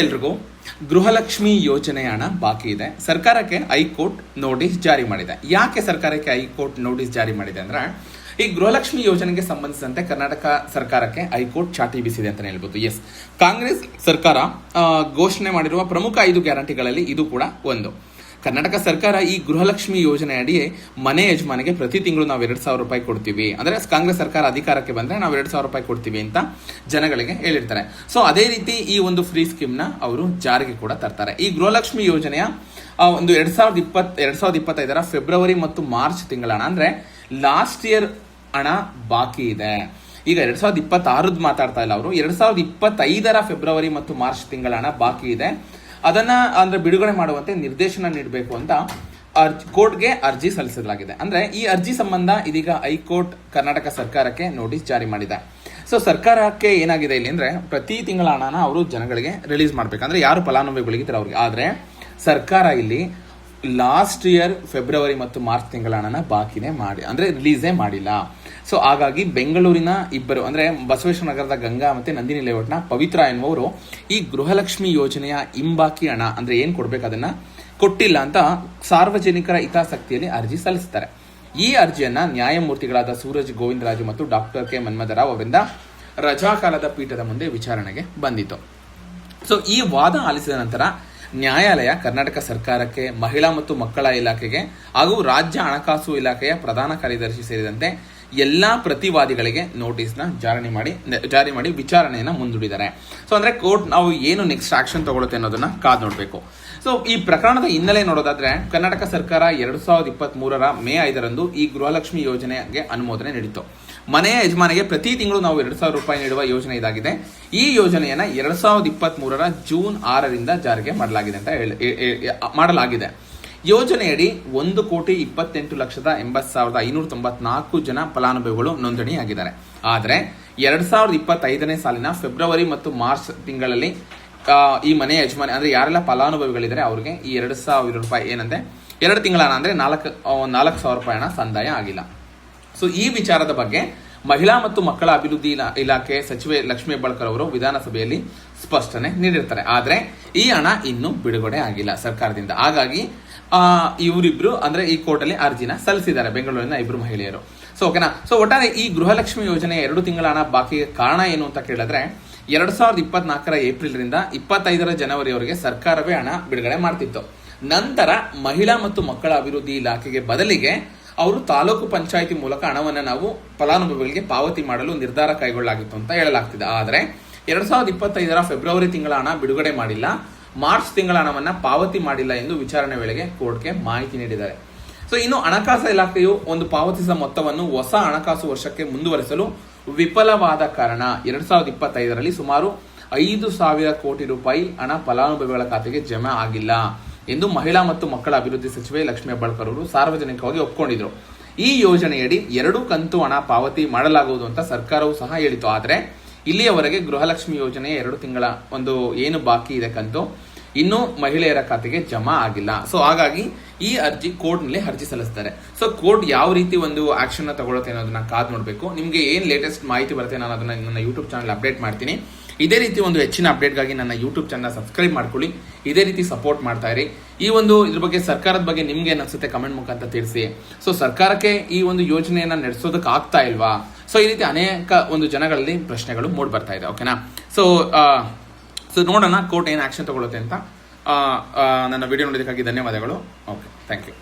ಎಲ್ರಿಗೂ. ಗೃಹಲಕ್ಷ್ಮಿ ಯೋಜನೆ ಹಣ ಬಾಕಿ ಇದೆ. ಸರ್ಕಾರಕ್ಕೆ ಹೈಕೋರ್ಟ್ ನೋಟಿಸ್ ಜಾರಿ ಮಾಡಿದೆ. ಯಾಕೆ ಸರ್ಕಾರಕ್ಕೆ ಹೈಕೋರ್ಟ್ ನೋಟಿಸ್ ಜಾರಿ ಮಾಡಿದೆ ಅಂದ್ರೆ, ಈ ಗೃಹಲಕ್ಷ್ಮಿ ಯೋಜನೆಗೆ ಸಂಬಂಧಿಸಿದಂತೆ ಕರ್ನಾಟಕ ಸರ್ಕಾರಕ್ಕೆ ಹೈಕೋರ್ಟ್ ಚಾಟಿ ಬೀಸಿದೆ ಅಂತ ಹೇಳ್ಬೋದು. ಎಸ್, ಕಾಂಗ್ರೆಸ್ ಸರ್ಕಾರ ಘೋಷಣೆ ಮಾಡಿರುವ ಪ್ರಮುಖ 5 ಗ್ಯಾರಂಟಿಗಳಲ್ಲಿ ಇದು ಕೂಡ ಒಂದು. ಕರ್ನಾಟಕ ಸರ್ಕಾರ ಈ ಗೃಹಲಕ್ಷ್ಮಿ ಯೋಜನೆ ಅಡಿ ಮನೆ ಯಜಮಾನಿಗೆ ಪ್ರತಿ ತಿಂಗಳು ನಾವು 2,000 ರೂಪಾಯಿ ಕೊಡ್ತೀವಿ, ಅಂದ್ರೆ ಕಾಂಗ್ರೆಸ್ ಸರ್ಕಾರ ಅಧಿಕಾರಕ್ಕೆ ಬಂದ್ರೆ ನಾವು 2,000 ರೂಪಾಯಿ ಕೊಡ್ತೀವಿ ಅಂತ ಜನಗಳಿಗೆ ಹೇಳಿರ್ತಾರೆ. ಸೊ ಅದೇ ರೀತಿ ಈ ಒಂದು ಫ್ರೀ ಸ್ಕೀಮ್ ನ ಅವರು ಜಾರಿಗೆ ಕೂಡ ತರ್ತಾರೆ. ಈ ಗೃಹಲಕ್ಷ್ಮಿ ಯೋಜನೆಯ ಒಂದು 2025 ಫೆಬ್ರವರಿ ಮತ್ತು ಮಾರ್ಚ್ ತಿಂಗಳ ಹಣ, ಅಂದ್ರೆ ಲಾಸ್ಟ್ ಇಯರ್ ಹಣ ಬಾಕಿ ಇದೆ. ಈಗ 2026 ಮಾತಾಡ್ತಾ ಇಲ್ಲ ಅವರು, 2025 ಫೆಬ್ರವರಿ ಮತ್ತು ಮಾರ್ಚ್ ತಿಂಗಳ ಹಣ ಬಾಕಿ ಇದೆ. ಅದನ್ನ ಅಂದ್ರೆ ಬಿಡುಗಡೆ ಮಾಡುವಂತೆ ನಿರ್ದೇಶನ ನೀಡಬೇಕು ಅಂತ ಕೋರ್ಟ್ಗೆ ಅರ್ಜಿ ಸಲ್ಲಿಸಲಾಗಿದೆ. ಅಂದ್ರೆ ಈ ಅರ್ಜಿ ಸಂಬಂಧ ಇದೀಗ ಹೈಕೋರ್ಟ್ ಕರ್ನಾಟಕ ಸರ್ಕಾರಕ್ಕೆ ನೋಟಿಸ್ ಜಾರಿ ಮಾಡಿದೆ. ಸೊ ಸರ್ಕಾರಕ್ಕೆ ಏನಾಗಿದೆ ಇಲ್ಲಿ ಅಂದ್ರೆ, ಪ್ರತಿ ತಿಂಗಳ ಹಣನ ಅವರು ಜನಗಳಿಗೆ ರಿಲೀಸ್ ಮಾಡ್ಬೇಕಂದ್ರೆ ಯಾರು ಫಲಾನುಭವಿಗಳಿಗಿದ್ದಾರೆ ಅವ್ರಿಗೆ. ಆದ್ರೆ ಸರ್ಕಾರ ಇಲ್ಲಿ ಲಾಸ್ಟ್ ಇಯರ್ ಫೆಬ್ರವರಿ ಮತ್ತು ಮಾರ್ಚ್ ತಿಂಗಳ ಹಣನ ಬಾಕಿನೇ ಮಾಡಿ, ಅಂದ್ರೆ ರಿಲೀಸೇ ಮಾಡಿಲ್ಲ. ಸೊ ಹಾಗಾಗಿ ಬೆಂಗಳೂರಿನ ಇಬ್ಬರು, ಅಂದ್ರೆ ಬಸವೇಶ್ವರ ನಗರದ ಗಂಗಾ ಮತ್ತೆ ನಂದಿನಿ ಲೇಔಟ್ನ ಪವಿತ್ರ ಎನ್ನುವರು ಈ ಗೃಹಲಕ್ಷ್ಮಿ ಯೋಜನೆಯ ಹಿಂಬಾಕಿ ಹಣ ಅಂದ್ರೆ ಏನ್ ಕೊಡ್ಬೇಕು ಅದನ್ನ ಕೊಟ್ಟಿಲ್ಲ ಅಂತ ಸಾರ್ವಜನಿಕರ ಹಿತಾಸಕ್ತಿಯಲ್ಲಿ ಅರ್ಜಿ ಸಲ್ಲಿಸುತ್ತಾರೆ. ಈ ಅರ್ಜಿಯನ್ನ ನ್ಯಾಯಮೂರ್ತಿಗಳಾದ ಸೂರಜ್ ಗೋವಿಂದರಾಜು ಮತ್ತು ಡಾಕ್ಟರ್ ಕೆ ಮನ್ಮಥರಾವ್ ಅವರಿಂದ ರಜಾಕಾಲದ ಪೀಠದ ಮುಂದೆ ವಿಚಾರಣೆಗೆ ಬಂದಿತ್ತು. ಸೊ ಈ ವಾದ ಆಲಿಸಿದ ನಂತರ ನ್ಯಾಯಾಲಯ ಕರ್ನಾಟಕ ಸರ್ಕಾರಕ್ಕೆ, ಮಹಿಳಾ ಮತ್ತು ಮಕ್ಕಳ ಇಲಾಖೆಗೆ ಹಾಗೂ ರಾಜ್ಯ ಹಣಕಾಸು ಇಲಾಖೆಯ ಪ್ರಧಾನ ಕಾರ್ಯದರ್ಶಿ ಸೇರಿದಂತೆ ಎಲ್ಲಾ ಪ್ರತಿವಾದಿಗಳಿಗೆ ನೋಟಿಸ್ ನ ಜಾರಿ ಮಾಡಿ ವಿಚಾರಣೆಯನ್ನ ಮುಂದೂಡಿದ್ದಾರೆ. ಸೊ ಅಂದ್ರೆ ಕೋರ್ಟ್ ನಾವು ಏನು ನೆಕ್ಸ್ಟ್ ಆಕ್ಷನ್ ತಗೊಳುತ್ತೆ ಅನ್ನೋದನ್ನ ಕಾದ್ ನೋಡ್ಬೇಕು. ಸೊ ಈ ಪ್ರಕರಣದ ಹಿನ್ನೆಲೆ ನೋಡೋದಾದ್ರೆ, ಕರ್ನಾಟಕ ಸರ್ಕಾರ 2023 ಮೇ 5 ಈ ಗೃಹಲಕ್ಷ್ಮಿ ಯೋಜನೆಗೆ ಅನುಮೋದನೆ ನೀಡಿತು. ಮನೆಯ ಯಜಮಾನಿಗೆ ಪ್ರತಿ ತಿಂಗಳು ನಾವು 2,000 ರೂಪಾಯಿ ನೀಡುವ ಯೋಜನೆ ಇದಾಗಿದೆ. ಈ ಯೋಜನೆಯನ್ನ 2023 ಜೂನ್ 6 ಜಾರಿಗೆ ಮಾಡಲಾಗಿದೆ. ಯೋಜನೆಯಡಿ 1,28,80,594 ಜನ ಫಲಾನುಭವಿಗಳು ನೋಂದಣಿಯಾಗಿದ್ದಾರೆ. ಆದರೆ 2025 ಸಾಲಿನ ಫೆಬ್ರವರಿ ಮತ್ತು ಮಾರ್ಚ್ ತಿಂಗಳಲ್ಲಿ ಈ ಮನೆ ಯಜಮಾನಿ ಅಂದ್ರೆ ಯಾರೆಲ್ಲ ಫಲಾನುಭವಿಗಳಿದ್ದಾರೆ ಅವರಿಗೆ ಈ 2,000 ರೂಪಾಯಿ ಏನಂದ್ರೆ 2 ತಿಂಗಳ ಹಣ ಅಂದ್ರೆ 4,000 ರೂಪಾಯಿ ಹಣ ಸಂದಾಯ ಆಗಿಲ್ಲ. ಸೊ ಈ ವಿಚಾರದ ಬಗ್ಗೆ ಮಹಿಳಾ ಮತ್ತು ಮಕ್ಕಳ ಅಭಿವೃದ್ಧಿ ಇಲಾಖೆ ಸಚಿವೆ ಲಕ್ಷ್ಮೀ ಹೆಬ್ಬಾಳ್ಕರ್ ಅವರು ವಿಧಾನಸಭೆಯಲ್ಲಿ ಸ್ಪಷ್ಟನೆ ನೀಡಿರ್ತಾರೆ. ಆದ್ರೆ ಈ ಹಣ ಇನ್ನೂ ಬಿಡುಗಡೆ ಆಗಿಲ್ಲ ಸರ್ಕಾರದಿಂದ. ಹಾಗಾಗಿ ಇವರಿಬ್ರು ಅಂದ್ರೆ ಈ ಕೋರ್ಟ್ ಅಲ್ಲಿ ಅರ್ಜಿನ ಸಲ್ಲಿಸಿದ್ದಾರೆ, ಬೆಂಗಳೂರಿನ 2 ಮಹಿಳೆಯರು. ಸೊ ಓಕೆನಾ. ಸೊ ಒಟ್ಟಾರೆ ಈ ಗೃಹಲಕ್ಷ್ಮಿ ಯೋಜನೆ 2 ತಿಂಗಳ ಹಣ ಬಾಕಿ ಕಾರಣ ಏನು ಅಂತ ಕೇಳಿದ್ರೆ, 2024 ಏಪ್ರಿಲ್ ರಿಂದ 25 ಜನವರಿವರೆಗೆ ಸರ್ಕಾರವೇ ಹಣ ಬಿಡುಗಡೆ ಮಾಡ್ತಿತ್ತು. ನಂತರ ಮಹಿಳಾ ಮತ್ತು ಮಕ್ಕಳ ಅಭಿವೃದ್ಧಿ ಇಲಾಖೆಗೆ ಬದಲಿಗೆ ಅವರು ತಾಲೂಕು ಪಂಚಾಯಿತಿ ಮೂಲಕ ಹಣವನ್ನು ನಾವು ಫಲಾನುಭವಿಗಳಿಗೆ ಪಾವತಿ ಮಾಡಲು ನಿರ್ಧಾರ ಕೈಗೊಳ್ಳಲಾಗಿತ್ತು ಅಂತ ಹೇಳಲಾಗ್ತಿದೆ. ಆದರೆ 2025 ಫೆಬ್ರವರಿ ತಿಂಗಳ ಹಣ ಬಿಡುಗಡೆ ಮಾಡಿಲ್ಲ, ಮಾರ್ಚ್ ತಿಂಗಳ ಹಣವನ್ನ ಪಾವತಿ ಮಾಡಿಲ್ಲ ಎಂದು ವಿಚಾರಣೆ ವೇಳೆಗೆ ಕೋರ್ಟ್ಗೆ ಮಾಹಿತಿ ನೀಡಿದ್ದಾರೆ. ಸೊ ಇನ್ನು ಹಣಕಾಸು ಇಲಾಖೆಯು ಒಂದು ಪಾವತಿಸಿದ ಮೊತ್ತವನ್ನು ಹೊಸ ಹಣಕಾಸು ವರ್ಷಕ್ಕೆ ಮುಂದುವರಿಸಲು ವಿಫಲವಾದ ಕಾರಣ 2025 ಸುಮಾರು 5,000 ಕೋಟಿ ರೂಪಾಯಿ ಹಣ ಫಲಾನುಭವಿಗಳ ಖಾತೆಗೆ ಜಮಾ ಆಗಿಲ್ಲ ಎಂದು ಮಹಿಳಾ ಮತ್ತು ಮಕ್ಕಳ ಅಭಿವೃದ್ಧಿ ಸಚಿವೆ ಲಕ್ಷ್ಮೀ ಹೆಬ್ಬಾಳ್ಕರ್ ಅವರು ಸಾರ್ವಜನಿಕವಾಗಿ ಒಪ್ಪಿಕೊಂಡಿದ್ರು. ಈ ಯೋಜನೆಯಡಿ 2 ಕಂತು ಹಣ ಪಾವತಿ ಮಾಡಲಾಗುವುದು ಅಂತ ಸರ್ಕಾರವು ಸಹ ಹೇಳಿತು. ಆದರೆ ಇಲ್ಲಿಯವರೆಗೆ ಗೃಹಲಕ್ಷ್ಮಿ ಯೋಜನೆಯ 2 ತಿಂಗಳ ಒಂದು ಏನು ಬಾಕಿ ಇದೆ ಕಂತು ಇನ್ನು ಮಹಿಳೆಯರ ಖಾತೆಗೆ ಜಮಾ ಆಗಿಲ್ಲ. ಸೊ ಹಾಗಾಗಿ ಈ ಕೋರ್ಟ್ ನಲ್ಲಿ ಅರ್ಜಿ ಸಲ್ಲಿಸ್ತಾರೆ. ಸೊ ಕೋರ್ಟ್ ಯಾವ ರೀತಿ ಒಂದು ಆಕ್ಷನ್ ತಗೊಳುತ್ತೆ ಅನ್ನೋದನ್ನ ಕಾದ್ ನೋಡ್ಬೇಕು. ನಿಮ್ಗೆ ಏನ್ ಲೇಟೆಸ್ಟ್ ಮಾಹಿತಿ ಬರುತ್ತೆ ನಾನು ಅದನ್ನ ನನ್ನ ಯೂಟ್ಯೂಬ್ ಚಾನಲ್ ಅಪ್ಡೇಟ್ ಮಾಡ್ತೀನಿ. ಇದೇ ರೀತಿ ಒಂದು ಹೆಚ್ಚಿನ ಅಪ್ಡೇಟ್ಗಾಗಿ ನನ್ನ ಯೂಟ್ಯೂಬ್ ಚಾನಲ್ ಸಬ್ಸ್ಕ್ರೈಬ್ ಮಾಡ್ಕೊಳ್ಳಿ. ಇದೇ ರೀತಿ ಸಪೋರ್ಟ್ ಮಾಡ್ತಾ ಇರಿ. ಇದ್ರ ಬಗ್ಗೆ ಸರ್ಕಾರದ ಬಗ್ಗೆ ನಿಮ್ಗೆ ಏನಿಸುತ್ತೆ ಕಮೆಂಟ್ ಮುಖಾಂತರ ತಿಳಿಸಿ. ಸೊ ಸರ್ಕಾರಕ್ಕೆ ಈ ಒಂದು ಯೋಜನೆಯನ್ನ ನಡೆಸೋದಕ್ಕೆ ಆಗ್ತಾ ಇಲ್ವಾ? ಸೊ ಈ ರೀತಿ ಅನೇಕ ಒಂದು ಜನಗಳಲ್ಲಿ ಪ್ರಶ್ನೆಗಳು ಮೂಡ್ ಬರ್ತಾ ಇದೆ. ಓಕೆನಾ. ಸೊ ನೋಡೋಣ ಕೋರ್ಟ್ ಏನು ಆಕ್ಷನ್ ತಗೊಳುತ್ತೆ ಅಂತ. ನನ್ನ ವಿಡಿಯೋ ನೋಡೋದಕ್ಕಾಗಿ ಧನ್ಯವಾದಗಳು. Okay, thank you.